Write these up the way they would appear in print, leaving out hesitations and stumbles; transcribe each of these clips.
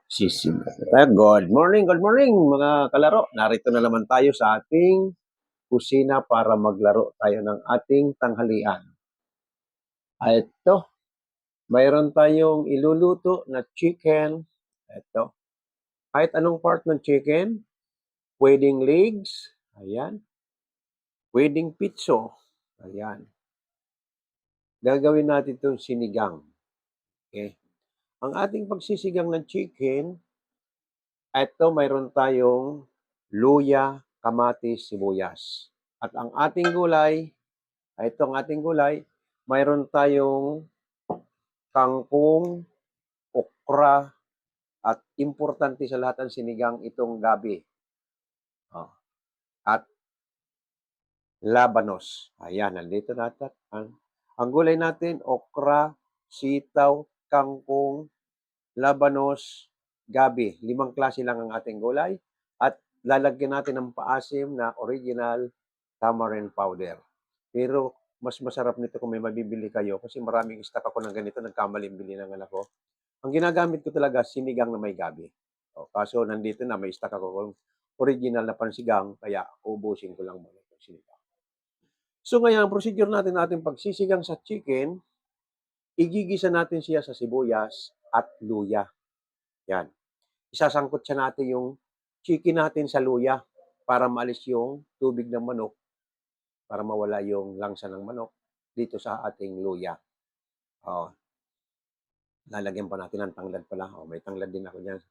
Good morning mga kalaro. Narito na naman tayo sa ating kusina para maglaro tayo ng ating tanghalian. Ito, mayroon tayong iluluto na chicken. Ito, kahit anong part ng chicken, pwedeng legs, ayan, pwedeng pitso, ayan. Gagawin natin itong sinigang. Okay. Ang ating pagsisigang ng chicken, ito mayroon tayong luya, kamatis, sibuyas. At ang ating gulay, ang ating gulay, mayroon tayong kangkong, okra, at importante sa lahat ng sinigang itong gabi. At labanos. Ayan, nandito natin. Ang gulay natin, okra, sitaw, kangkong, labanos, gabi. 5 klase lang ang ating gulay. At lalagyan natin ng paasim na original tamarind powder. Pero mas masarap nito kung may mabibili kayo kasi maraming stock ako ng ganito, nagkamaling bili ng anak ko. Ang ginagamit ko talaga, sinigang na may gabi. Kaso nandito na, may stock ako kung original na pansigang, kaya ubusin ko lang muna itong sinigang. So ngayon, ang procedure natin ating pagsisigang sa chicken, igigisa natin siya sa sibuyas at luya. Yan. Isasangkot siya natin yung chicken natin sa luya para maalis yung tubig ng manok, para mawala yung langsa ng manok dito sa ating luya. Lalagyan pa natin ng tanglad pala. May tanglad din ako dyan.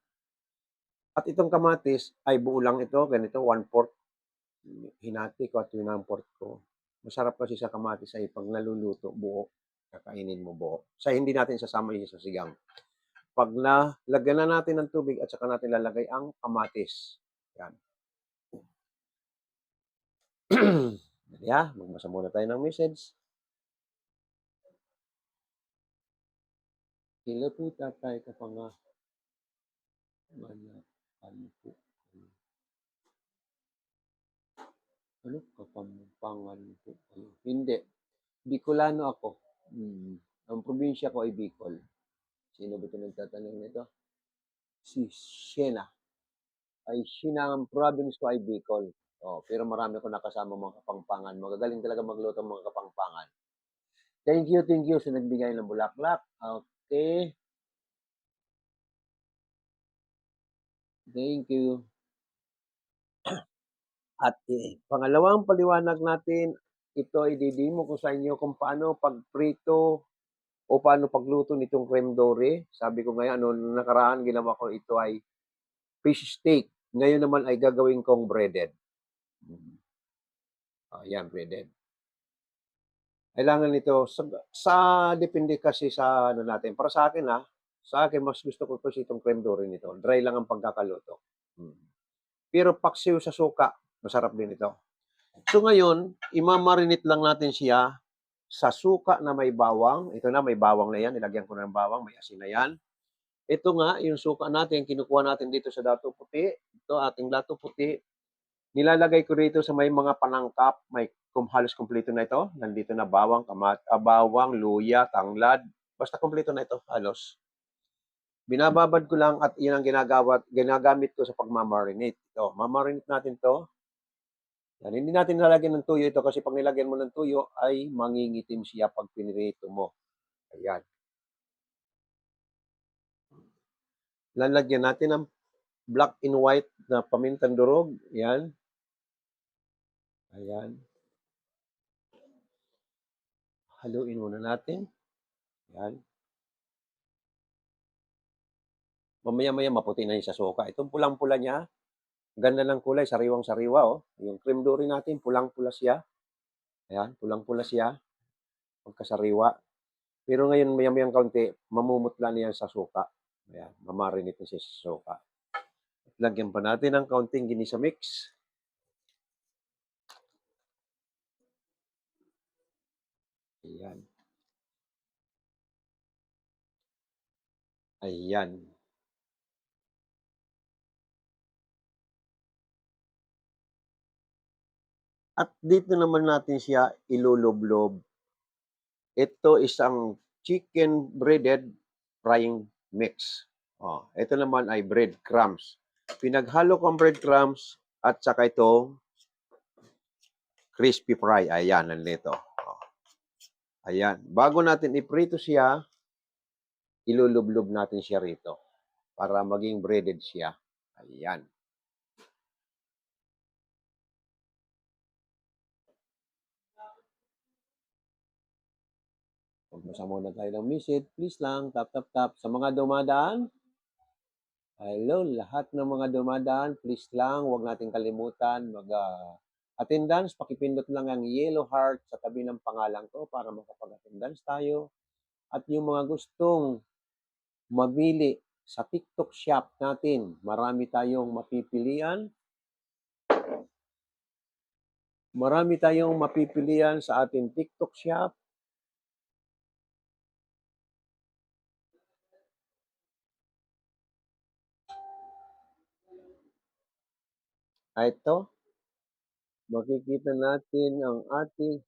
At itong kamatis ay buo lang ito. Ganito, 1/4. Hinati ko at 1/4 ko. Masarap kasi sa kamatis ay pag naluluto, buo. Kakainin mo buo. Hindi natin sasama yun sa sigang. Pag nalagyan na natin ng tubig at saka natin lalagay ang kamatis. Yan. Magbasa muna tayo ng message. Hello po, tatay kapanga. Ano kapampangan po? Hindi. Bicolano ako. Ang probinsya ko ay Bicol. Sino ba ito nagtatanong nito? Si Siena. Ang province ko ay Bicol. Pero marami ko nakasama mga kapangpangan. Magagaling talaga magluto ng mga kapangpangan. Thank you sa nagbigay ng bulaklak. Okay. Thank you. At pangalawang paliwanag natin, ito ay didimo ko sa inyo kung paano pagprito o paano pagluto nitong creme dore. Sabi ko ngayon, noong nakaraan ginawa ko ito ay fish steak. Ngayon naman ay gagawin kong breaded. Yan, breaded. Kailangan nito, depende kasi sa natin. Para sa akin sa akin mas gusto ko kasi itong creme dore nito. Dry lang ang pagkakaluto. Pero paksiw sa suka, masarap din ito. So ngayon, imamarinate lang natin siya sa suka na may bawang. Ito na, may bawang na yan. Nilagyan ko na ng bawang, may asin na yan. Ito nga, yung suka natin, kinukuha natin dito sa dato puti. Ito, ating dato puti. Nilalagay ko dito sa may mga panangkap. May halos kumpleto na ito. Nandito na bawang, bawang, luya, tanglad. Basta kumpleto na ito, halos. Binababad ko lang at yun ang ginagamit ko sa pagmamarinate. Ito, mamarinate natin to. Yan, hindi natin nalagyan ng tuyo ito kasi pag nilagyan mo ng tuyo ay mangingitim siya pag pinirito mo. Ayan. Lalagyan natin ng black and white na pamintang durog. Yan. Ayan. Haluin muna natin. Yan. Mamaya-maya maputi na yung sa suka. Itong pulang-pula niya, ganda ng kulay, sariwang-sariwa. Yung creme dore natin, pulang-pula siya. Ayan, pulang-pula siya. Pagkasariwa. Pero ngayon, maya-mayang kaunti, mamumutla niya sa suka. Ayan, mamarinate siya sa suka. Lagyan pa natin ng kaunting ginisa mix. Ayan. Ayan. At dito naman natin siya iluloblob. Ito isang chicken breaded frying mix. Ito naman ay breadcrumbs. Pinaghalo ko ang breadcrumbs at saka itong crispy fry. Ayan, nandito. Ayan. Bago natin iprito siya, ilulublob natin siya rito para maging breaded siya. Ayan. Magbasa muna tayo ng message. Please lang, tap, tap, tap. Sa mga dumadaan, hello, lahat ng mga dumadaan, please lang, huwag natin kalimutan attendance. Pakipindot lang ang yellow heart sa tabi ng pangalan ko para makapag-attendance tayo. At yung mga gustong mamili sa TikTok shop natin, marami tayong mapipilian. Marami tayong mapipilian sa ating TikTok shop. Ito, makikita natin ang ating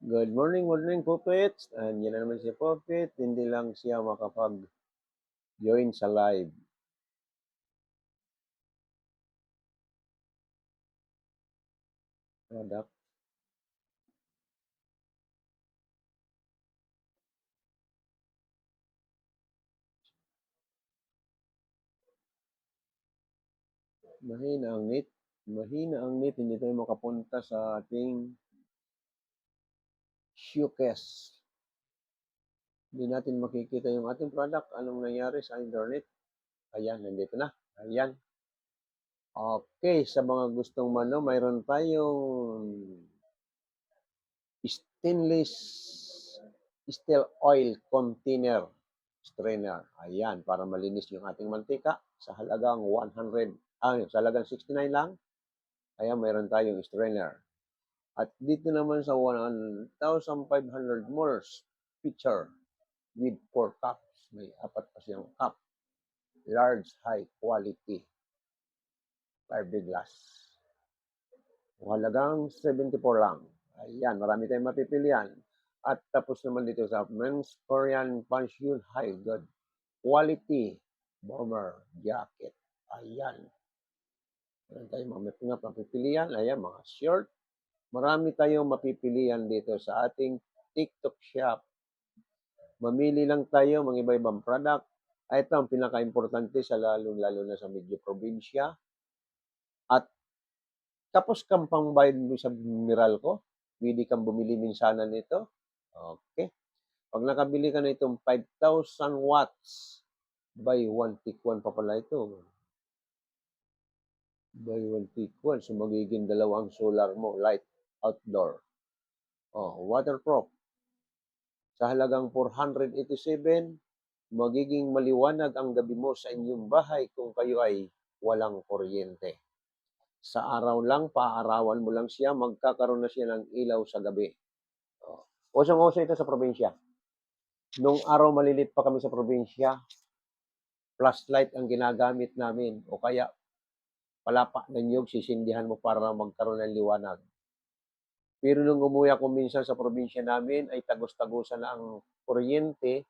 good morning, Puppet. Yan na naman si Puppet. Hindi lang siya makapag-join sa live. Product. Mahina ang net. Mahina ang net. Hindi tayo makapunta sa ating showcase. Hindi natin makikita yung ating product. Anong nangyari sa internet? Ayan, nandito na. Ayan. Okay, sa mga gustong mayroon tayong stainless steel oil container strainer. Ayan, para malinis yung ating mantika sa halagang 100, sa halagang 69 lang. Ayan, mayroon tayong strainer. At dito naman sa 1,500 moles pitcher with 4 cups. May 4 pa siyang cup. Large, high quality. 5 glass. Halagang 74 lang. Ayan, marami tayong mapipilian. At tapos naman dito sa Men's Korean Pension High Good Quality Bomber Jacket. Ayan. Meron tayong mga mapipilian. Ayan, mga shirt. Marami tayong mapipilian dito sa ating TikTok shop. Mamili lang tayo mga iba-ibang product. Ito ang pinaka-importante sa lalo-lalo na sa medyo probinsya. At tapos kang pangbayad mo sa Meralco, pwede kang bumili minsanan nito. Okay. Pag nakabili ka na itong 5,000 watts, buy one take one pa pala ito. Buy one take one. So magiging dalawang solar mo, light outdoor. Waterproof. Sa halagang 487, magiging maliwanag ang gabi mo sa inyong bahay kung kayo ay walang kuryente. Sa araw lang, paarawan mo lang siya, magkakaroon na siya ng ilaw sa gabi. Usong-uso ito sa probinsya. Nung araw malilit pa kami sa probinsya, flashlight ang ginagamit namin o kaya palapa ng niyog, sisindihan mo para magkaroon ng liwanag. Pero nung umuwi ako minsan sa probinsya namin, ay tagos-tagusan na ang kuryente,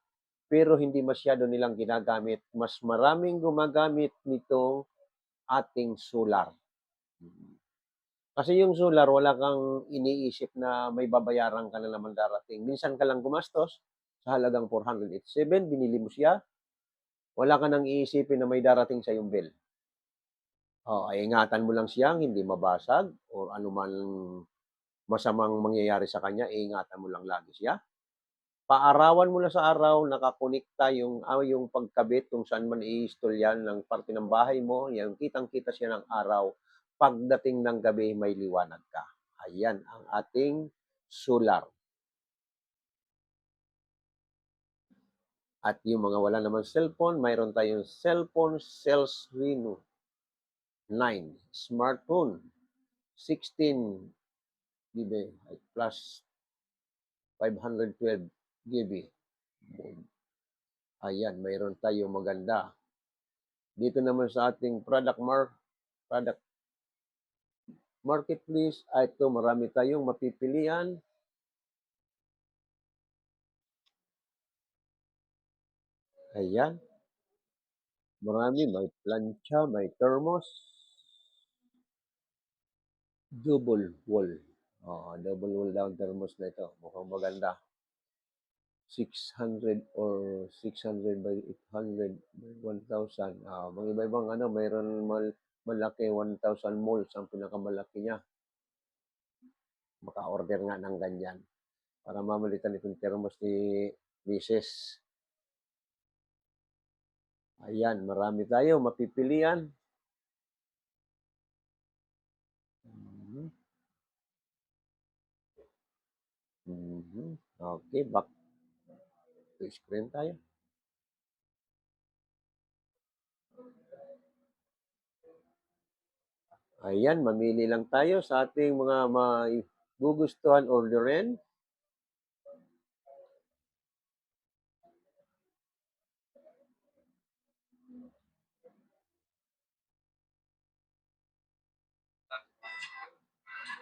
pero hindi masyado nilang ginagamit. Mas maraming gumagamit nitong ating solar. Kasi yung solar, wala kang iniisip na may babayaran ka na naman darating. Minsan ka lang gumastos sa halagang 487, binili mo siya, wala ka nang iisipin na may darating sa yung bill. Ay ingatan mo lang siyang hindi mabasag o anuman masamang mangyayari sa kanya, ingatan mo lang lagi siya. Paarawan mo na sa araw, nakakonekta yung pagkabit kung saan man i-install yan ng parte ng bahay mo, yan, kitang-kita siya ng araw. Pagdating ng gabi, may liwanag ka. Ayan ang ating solar. At yung mga wala naman cellphone, mayroon tayong cellphone sales Reno 9. Smartphone 16 GB plus 512 GB. Ayan, mayroon tayong maganda. Dito naman sa ating product marketplace, ito marami tayong mapipilian. Ayan, marami, may plancha, may thermos, double wall. Double wall down thermos na ito. Mukhang maganda. 600 or 600 by 800 by 1,000. Mga iba-ibang ano, mayroon malaki 1,000 moles ang pinakamalaki niya. Maka-order nga ng ganyan para mamalitan itong thermos ni Mrs. Ayan, marami tayo mapipilian. Mhm. Okay, back to screen tayo. Ayan, mamili lang tayo sa ating mga gugustuhan orderin.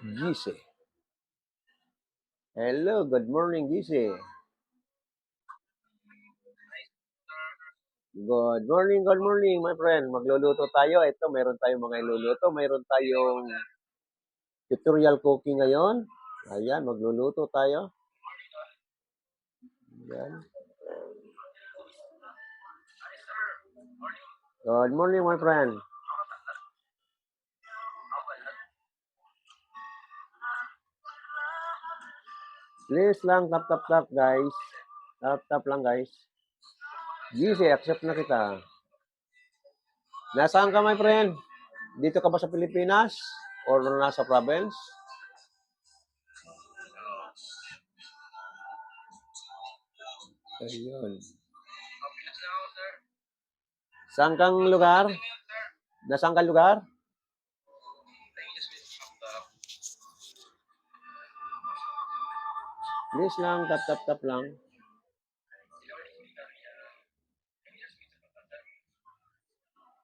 Gise. Hello, good morning, Gise. Good morning, my friend. Magluluto tayo. Ito, meron tayong mga iluluto. Meron tayong tutorial cooking ngayon. Ayan, magluluto tayo. Ayan. Good morning, my friend. Please lang, tap, guys. Tap lang, guys. GC, accept na kita. Nasaan ka, my friend? Dito ka ba sa Pilipinas? Or nasa province? Ayun. Saan kang lugar? Nasaan kang lugar? Please lang, tap lang.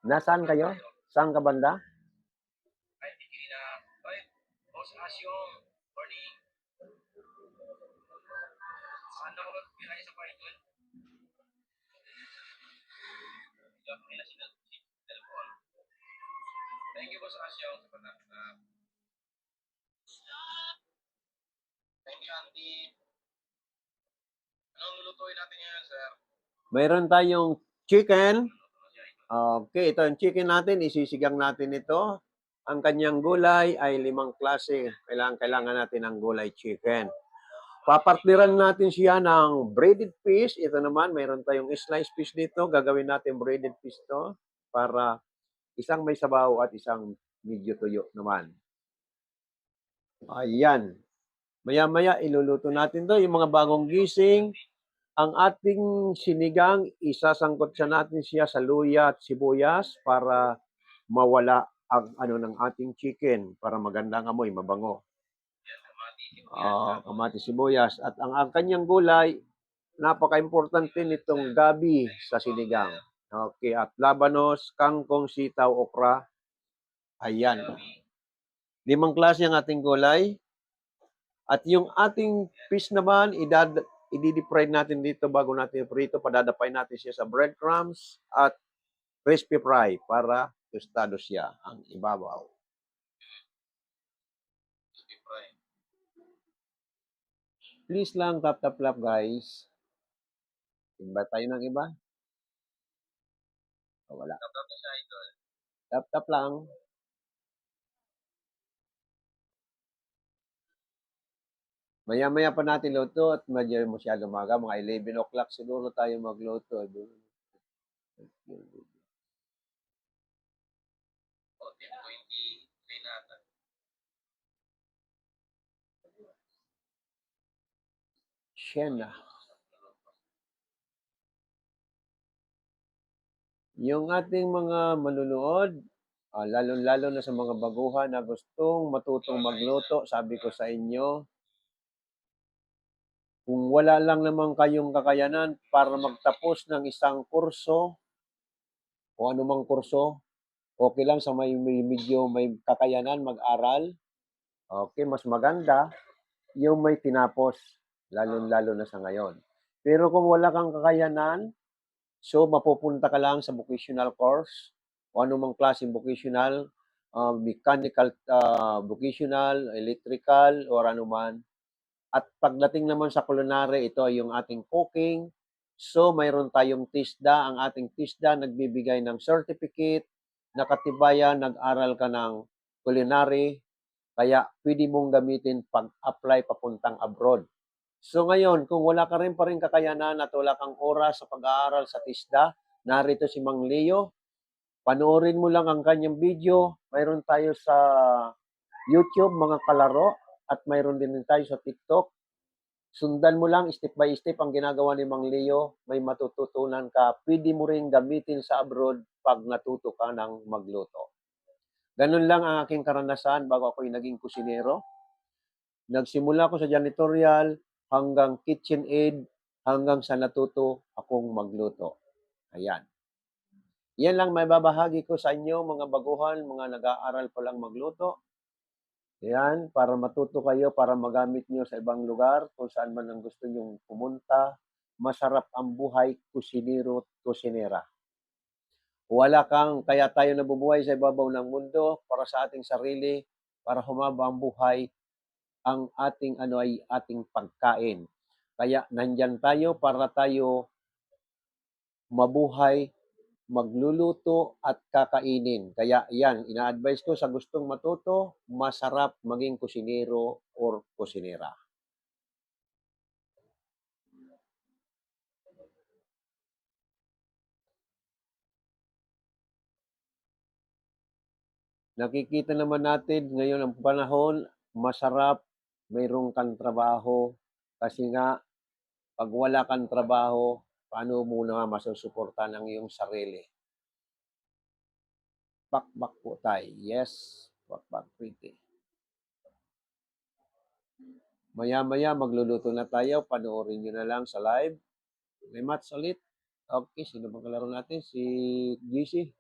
Nasaan kayo? Saan ka banda? Mayroon tayong chicken. Okay, ito yung chicken natin. Isisigang natin ito. Ang kanyang gulay ay 5 klase. Kailangan natin ng gulay chicken. Papartneran natin siya ng breaded fish. Ito naman, mayroon tayong sliced fish dito. Gagawin natin breaded fish to para isang may sabaw at isang medyo tuyo naman. Ayan. Maya-maya, iluluto natin to. Yung mga bagong gising, ang ating sinigang, isasangkot natin siya sa luya at sibuyas para mawala ang ng ating chicken para magandang amoy, mabango. Kamatis, sibuyas. At ang kanyang gulay, napaka-importante nitong gabi sa sinigang. Okay, at labanos, kangkong, sitaw, okra. Ayan. 5 klase ang ating gulay. At yung ating fish naman, i-deep fry natin dito bago natin prito. Padadapay natin siya sa breadcrumbs at crispy fry para tostado siya ang ibabaw. Please lang, tap guys. Invite tayo ng iba. Wala. Tap lang. Maya-maya pa natin luto at medyo masyado maga. Mga 11 o'clock siguro tayo magluto. Siena. Yung ating mga manunood, lalo-lalo na sa mga baguhan na gustong matutong magluto, sabi ko sa inyo, Kung wala lang naman kayong kakayanan para magtapos ng isang kurso o anumang kurso, okay lang sa may medyo may kakayanan mag-aral. Okay, mas maganda yung may tinapos, lalong-lalo na sa ngayon. Pero kung wala kang kakayanan, so mapupunta ka lang sa vocational course o anumang klaseng vocational, mechanical, vocational, electrical, or anuman. At pagdating naman sa culinary, ito ay yung ating cooking. So, mayroon tayong TISDA. Ang ating TISDA nagbibigay ng certificate na katibayan, nag-aral ka ng culinary, kaya pwede mong gamitin pag-apply papuntang abroad. So ngayon, kung wala ka rin pa rin kakayanan at wala kang oras sa pag-aaral sa TISDA, narito si Mang Leo. Panoorin mo lang ang kanyang video. Mayroon tayo sa YouTube, mga kalaro, at mayroon din tayo sa TikTok. Sundan mo lang step by step ang ginagawa ni Mang Leo, may matututunan ka. Pwede mo rin gamitin sa abroad pag natuto ka ng magluto. Ganun lang ang aking karanasan bago ako'y naging kusinero. Nagsimula ko sa janitorial hanggang kitchen aid hanggang sa natuto akong magluto. Ayan. Yan lang may babahagi ko sa inyo mga baguhan, mga nag-aaral pa lang magluto. Yan, para matuto kayo, para magamit nyo sa ibang lugar, kung saan man ang gusto nyong pumunta. Masarap ang buhay, kusinero, kusinera. Kaya tayo nabubuhay sa ibabaw ng mundo para sa ating sarili, para humaba ang buhay, ang ating ay ating pagkain. Kaya nandyan tayo para tayo mabuhay, magluluto at kakainin. Kaya yan, ina-advise ko sa gustong matuto, masarap maging kusinero or kusinera. Nakikita naman natin ngayon ang panahon, masarap, mayroong kang trabaho. Kasi nga, pag wala kang trabaho, paano mo na masusuportan ang iyong sarili? Bakbak po tayo. Yes, bakbak pretty. Maya-maya magluluto na tayo. Panoorin nyo na lang sa live. May match ulit. Okay, sino bang kalaro natin? Si GC.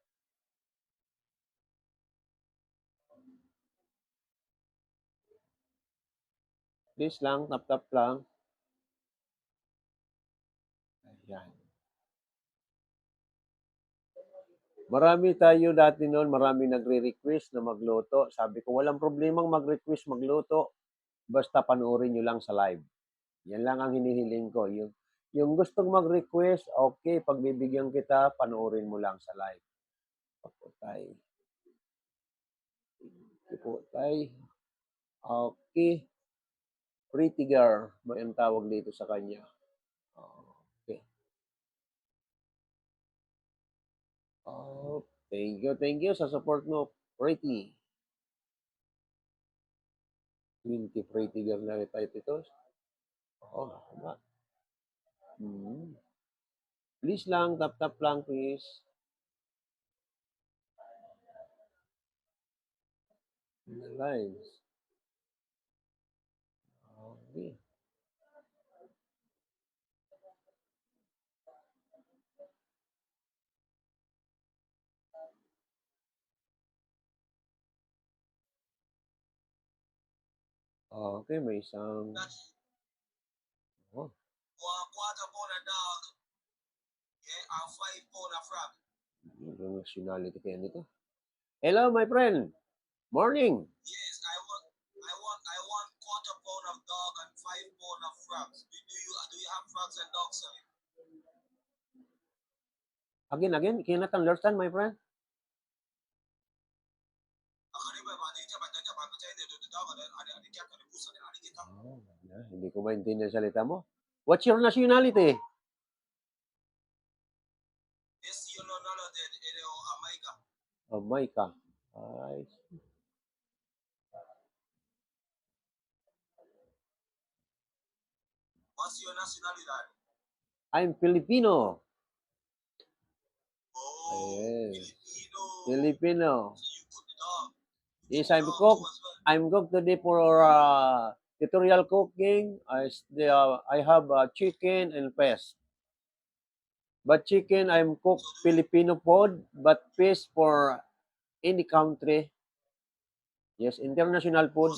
Please lang, tap-tap lang. Ayan. Marami tayo dati noon, marami nagre-request na magluto. Sabi ko, walang problemang mag-request magluto. Basta panoorin nyo lang sa live. Yan lang ang hinihiling ko. Yung gustong mag-request, okay, pagbibigyan kita, panoorin mo lang sa live. Puputay. Puputay. Okay. Pretty girl. May ang tawag dito sa kanya. Okay. Oh, thank you sa support mo. Pretty. 20 pretty girl na tayo ito. Oo, tama. Please lang, tap-tap lang, please. Lines. Okay. Okay, may isang... Oh. Quarter po na dog. Ang 5 po na frog. Yung nationality kaya nito. Hello, my friend. Morning. Yes, I want quarter pound of dog and 5 pound of frogs. Do you have frogs and dogs, sir? Again, cannot understand, my friend. Oh, hindi ko maintindihan salita mo. What's your nationality? Jamaica. Ay, what's your nationality? I'm Filipino. Oh, yes. Filipino. So you put the dog. Yes, I'm cook today for Tutorial cooking, I have chicken and fish. But chicken, I'm cook Filipino food, but fish for any country. Yes, international food.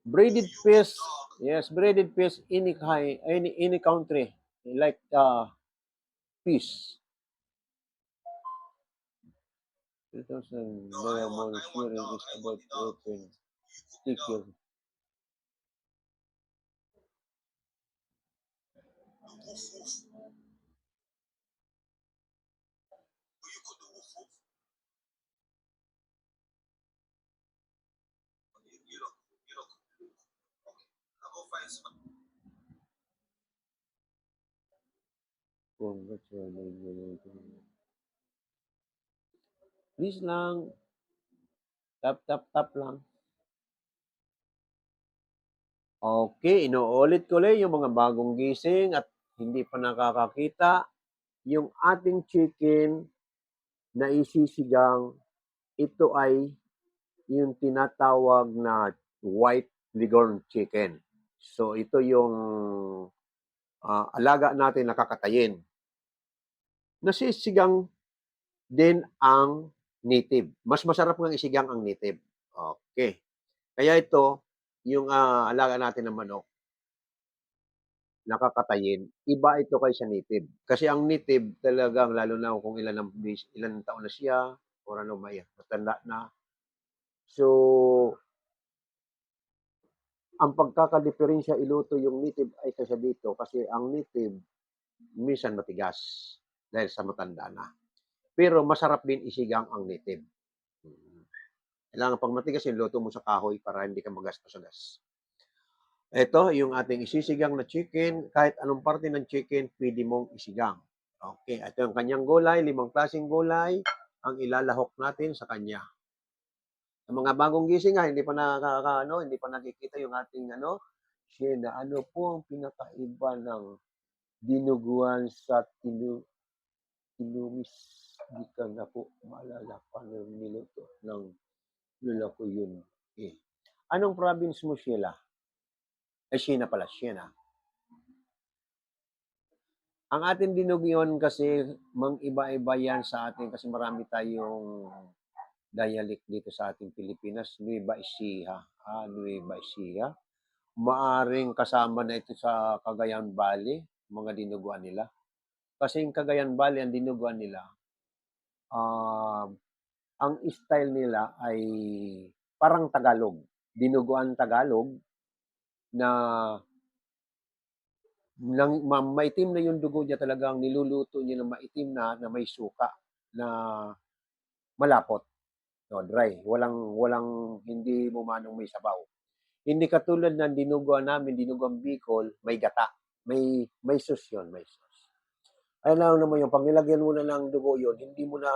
Breaded fish, yes, breaded fish any country like fish. 2000 diamond sharing is about to open. Sticker. Congratulations. Please lang, tap tap tap lang. Okay, inuulit ko ulit yung mga bagong gising at hindi pa nakakakita. Yung ating chicken na isisigang, ito ay yung tinatawag na white leghorn chicken. So ito yung alaga natin nakakatayin. Nasisigang din ang native. Mas masarap ng isigang ang native. Okay. Kaya ito, yung alaga natin ng manok, nakakatayin, iba ito kaysa native. Kasi ang native talagang lalo na kung ilan taon na siya or ano may matanda na. So, ang pagkakadiferensya iluto yung native ay kaysa dito kasi ang native minsan matigas dahil sa matanda na. Pero masarap din isigang ang native. Kailangan pag matigas yung luto mo sa kahoy para hindi ka magastos sa gas. Ito yung ating isisigang na chicken. Kahit anong parte ng chicken, pwede mong isigang. Okay, ito yung kanyang gulay, 5 klaseng gulay ang ilalahok natin sa kanya. Sa mga bagong gising nga, hindi pa nakikita yung ating Shena, ano po ang pinakaiba ng dinuguan sa tinumis? Di ka na po maalala paano niluto ng lola ko yun. Eh. Anong province mo, Sheila? Shena pala, Shena. Ang ating dinugyon kasi, mang-iba-iba yan sa atin kasi marami tayong dialect dito sa ating Pilipinas. Nueva Ecija. Nueva Ecija. Maaring kasama na ito sa Cagayan Valley, mga dinuguan nila. Kasi yung Cagayan Valley, ang dinuguan nila, ang style nila ay parang Tagalog. Dinuguan Tagalog na maitim na yung dugo niya talagang niluluto niya ng maitim na may suka na malapot. No, dry. Walang hindi mo manong may sabaw. Hindi katulad ng dinuguan namin, dinuguan Bicol, may gata. May sauce yun, may sauce. Ay lang naman yung pag nilagyan mo na ng dugo yun, hindi mo na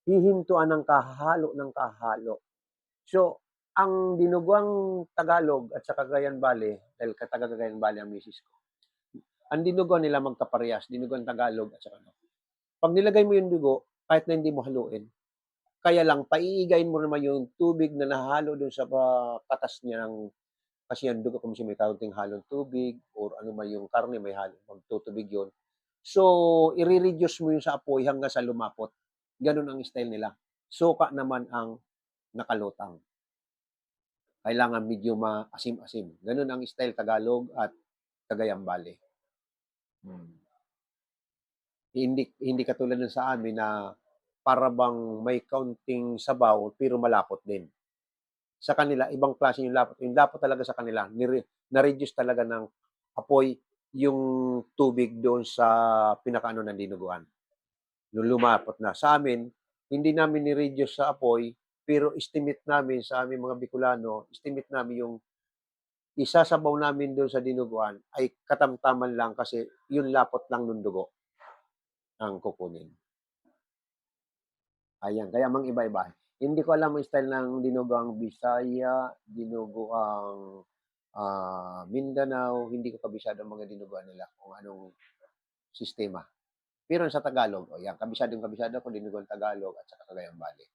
hihintuan ng kahalo. So, ang dinuguang Tagalog at sa Cagayan Valley, dahil taga Cagayan Valley ang misis ko, ang dinuguan nila magkaparehas, dinuguan Tagalog at saka ano. Pag nilagay mo yung dugo, kahit na hindi mo haluin, kaya lang paiigayin mo naman yung tubig na nahalo doon sa katas niya ng kasi yung dugo kung may kaunting halong tubig or ano man yung karne may halo magtutubig yun. So, i-reduce mo yung sa apoy hanggang sa lumapot. Ganun ang style nila. Suka naman ang nakalutang. Kailangan medyo maasim-asim. Ganun ang style Tagalog at Cagayan Valley. Hindi katulad ng sa amin na para bang may kaunting sabaw pero malapot din. Sa kanila, ibang klase yung lapot. Yung lapot talaga sa kanila, na-reduce talaga ng apoy yung tubig doon sa pinakaano ng dinuguan. Nung lumapot na. Sa amin, hindi namin ni-reduce sa apoy, pero estimate namin sa aming mga Bicolano, estimate namin yung isasabaw namin doon sa dinuguan ay katamtaman lang kasi yung lapot lang ng dugo ang kukunin. Ayan, kaya mang iba-iba. Hindi ko alam ang style ng dinuguang Bisaya, dinuguang Mindanao, hindi ko kabisado ang mga dinuguan nila kung anong sistema. Pero sa Tagalog, o yan, kabisadong-kabisado ako Lingguang Tagalog at saka Cagayan Valley.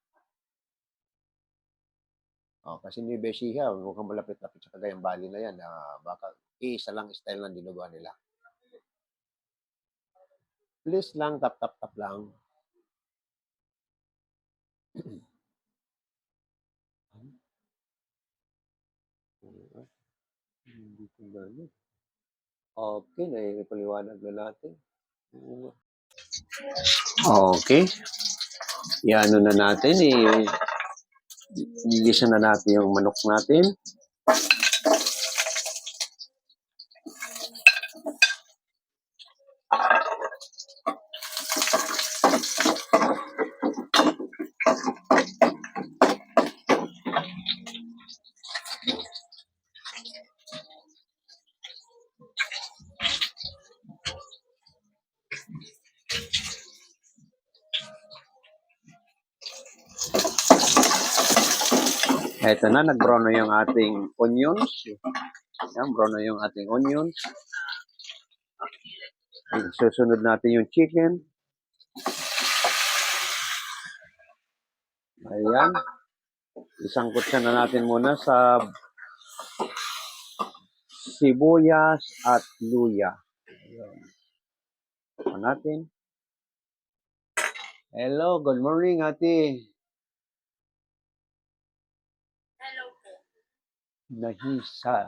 Kasi Nueva Ecija, mukhang malapit-lapit sa Cagayan Valley na yan, baka iisa lang style ng dinuguan nila. Please lang, tap-tap-tap lang. Hindi ko gano'n. Okay, naipaliwanag na natin. Okay. Iano na natin, igisa na natin yung manok natin. Eto na, nag-brown na yung ating onions. Yan, brown na yung ating onions. Susunod natin yung chicken. Ayan. Isangkot siya na natin muna sa sibuyas at luya. Ayan. Ito natin. Hello, good morning, ate. Hello po. Nahisa.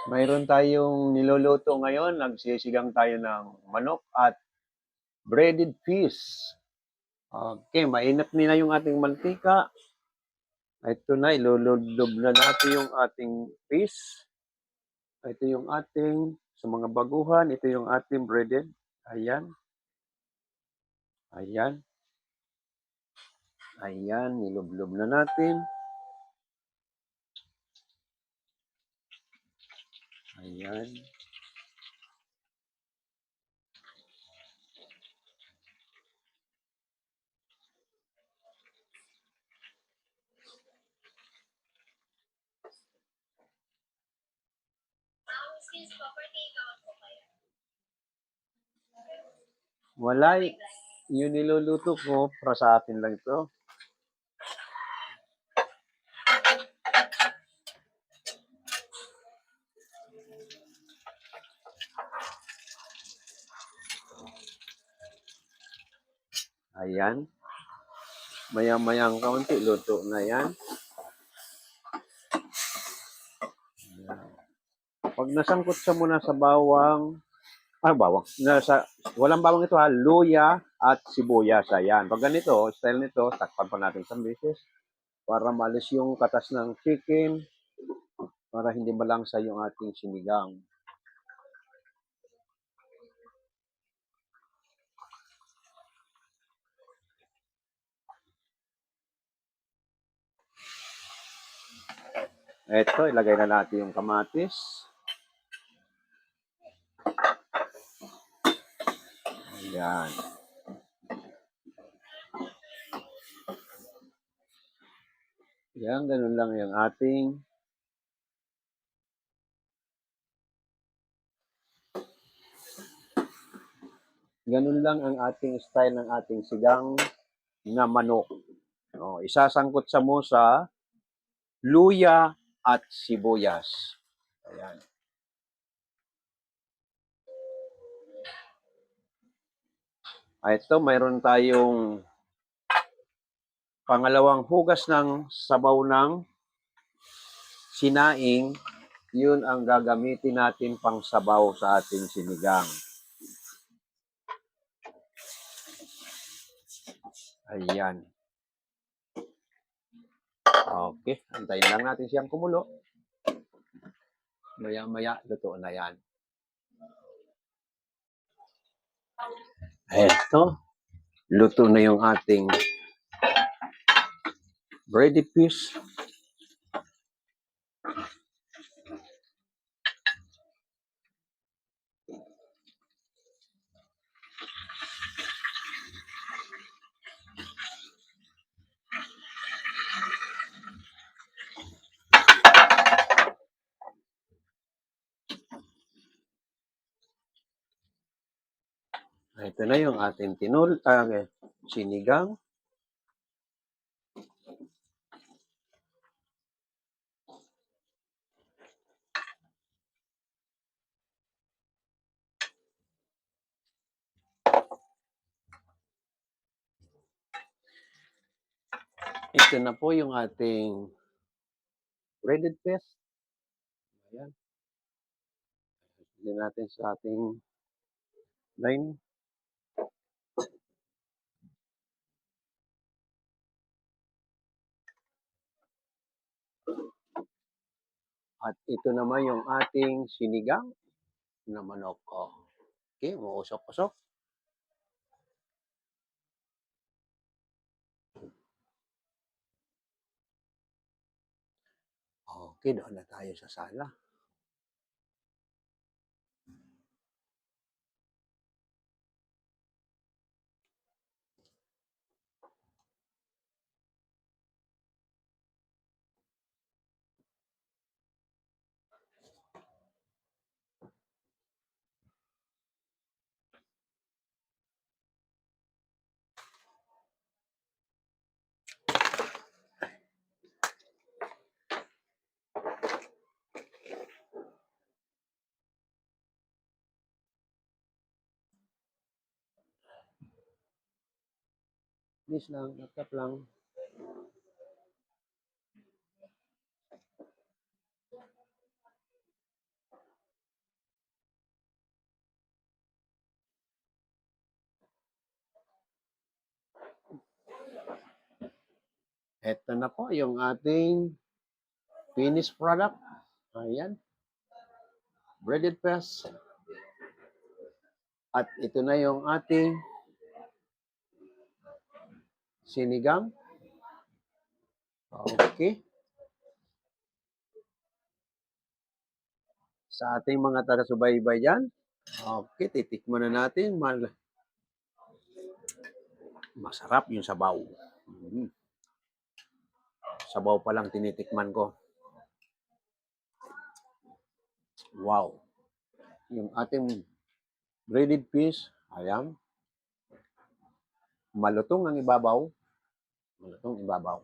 Mayroon tayong niluluto ngayon. Nagsisigang tayo ng manok at breaded fish. Okay, mainit na yung ating mantika. Ito na, ilululob na natin yung ating fish. Ito yung ating, sa mga baguhan, ito yung ating breaded. Ayan. Ayan. Ayan, nilublob na natin. Ayan. Excuse po, for take-out po kayo. Wala, yung niluluto ko, para sa atin lang ito. Ayan. Maya-mayang kaunti, luto na yan. Ayan. Pag nasangkot siya muna sa bawang, walang bawang ito ha, luya at sibuyas. Ayan. Pag ganito, style nito, takpan pa natin isang beses para malis yung katas ng chicken, para hindi malangsa yung ating sinigang. Ito, ilagay na natin yung kamatis. Ayan. Yan, ganun lang yung ating ganun lang ang ating style ng ating sigang na manok. Isasangkot sa mo sa luya at sibuyas. Ayan. Ito, mayroon tayong pangalawang hugas ng sabaw ng sinaing. Yun ang gagamitin natin pang sabaw sa ating sinigang. Ayan. Okay, antayin lang natin siyang kumulo. Maya-maya, luto na yan. Eto, luto na yung ating breaded fish. Ito na yung ating sinigang. Ito na po yung ating breaded fish. Ayan. Hindi natin sa ating line. At ito naman yung ating sinigang na manok. Oh. Okay, uusok-usok. Okay, doon na tayo sa sala. Please lang, laptop lang. Ito na po yung ating finished product. Ayan. Breaded fish. At ito na yung ating sinigang. Okay. Sa ating mga taga-subaybay dyan. Okay, titikman na natin. Masarap yung sabaw. Sabaw pa lang tinitikman ko. Wow. Yung ating breaded fish, ayan. Malutong ang ibabaw. Malutong ibabaw.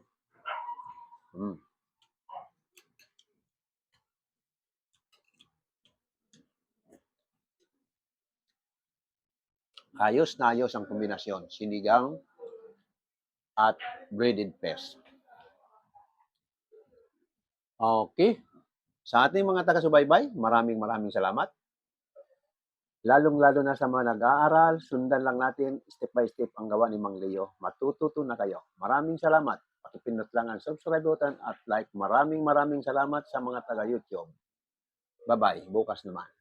Ayos na ayos ang kombinasyon. Sinigang at breaded fish. Okay. Sa ating mga taga-subaybay, maraming salamat. Lalong-lalo na sa mga nag-aaral, sundan lang natin step by step ang gawa ni Mang Leo. Matututo na kayo. Maraming salamat. Pakipindot lang ang subscribe button at like. Maraming salamat sa mga taga-YouTube. Bye-bye. Bukas naman.